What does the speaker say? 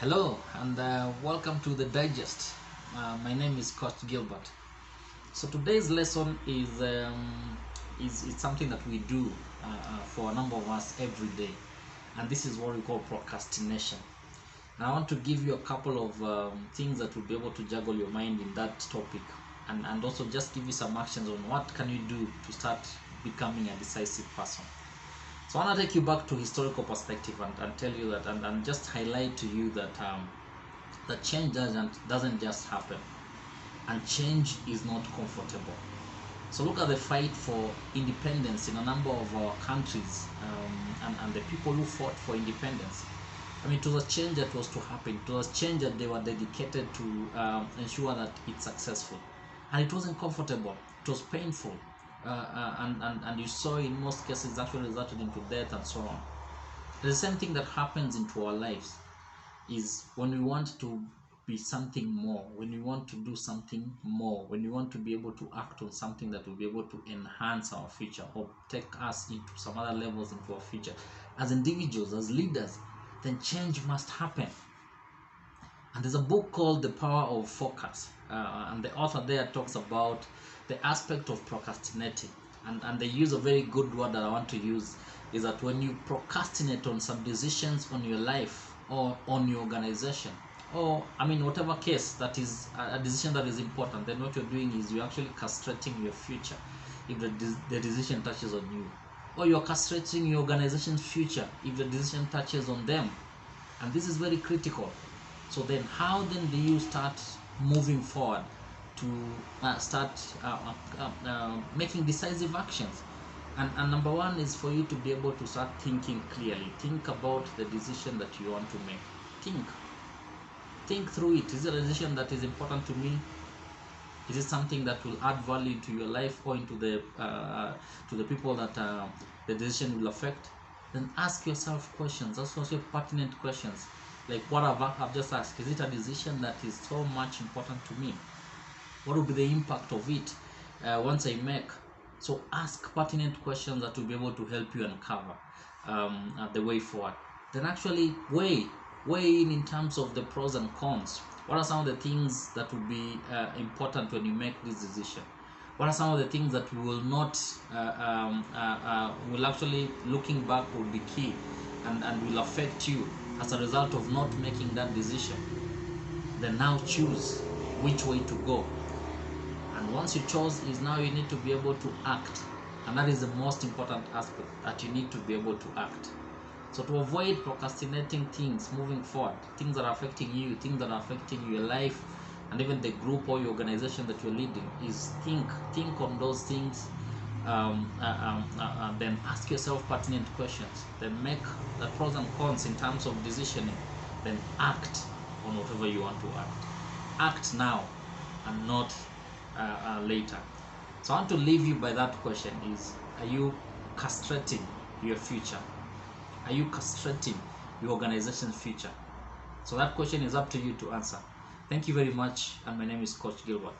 Hello and welcome to the digest. My name is Coach Gilbert. So today's lesson is something that we do for a number of us every day, and this is what we call procrastination. And I want to give you a couple of things that will be able to juggle your mind in that topic, and also just give you some actions on what can you do to start becoming a decisive person. So I want to take you back to historical perspective and tell you that and just highlight to you that that change doesn't just happen, and change is not comfortable. So look at the fight for independence in a number of our countries, and the people who fought for independence. I mean, it was a change that was to happen. It was a change that they were dedicated to ensure that it's successful, and it wasn't comfortable. It was painful. And you saw in most cases actually resulted into death and so on. The same thing that happens into our lives is when we want to be something more, when we want to do something more, when we want to be able to act on something that will be able to enhance our future or take us into some other levels into our future. As individuals, as leaders, then change must happen. And there's a book called The Power of Focus, and the author there talks about the aspect of procrastinating, and they use a very good word that I want to use, is that when you procrastinate on some decisions on your life or on your organization, or I mean whatever case that is a decision that is important, then what you're doing is you're actually castrating your future if the decision touches on you, or you're castrating your organization's future if the decision touches on them. And this is very critical. So then how then do you start moving forward to start making decisive actions? And number one is for you to be able to start thinking clearly. Think about the decision that you want to make. Think through it. Is it a decision that is important to me? Is it something that will add value to your life or into the people that the decision will affect? Then ask yourself questions. Ask yourself pertinent questions, like what I've just asked. Is it a decision that is so much important to me? What will be the impact of it once I make? So ask pertinent questions that will be able to help you uncover the way forward. Then actually weigh in terms of the pros and cons. What are some of the things that will be important when you make this decision? What are some of the things that will not will actually, looking back, will be key and will affect you as a result of not making that decision? Then now choose which way to go. And once you chose, is now you need to be able to act, and that is the most important aspect, that you need to be able to act. So to avoid procrastinating things moving forward, things that are affecting you, things that are affecting your life, and even the group or your organization that you're leading, is think on those things, then ask yourself pertinent questions, then make the pros and cons in terms of decisioning, then act on whatever you want to act now and not later. So I want to leave you by that question: is, are you castrating your future? Are you castrating your organization's future? So that question is up to you to answer. Thank you very much, and my name is Coach Gilbert.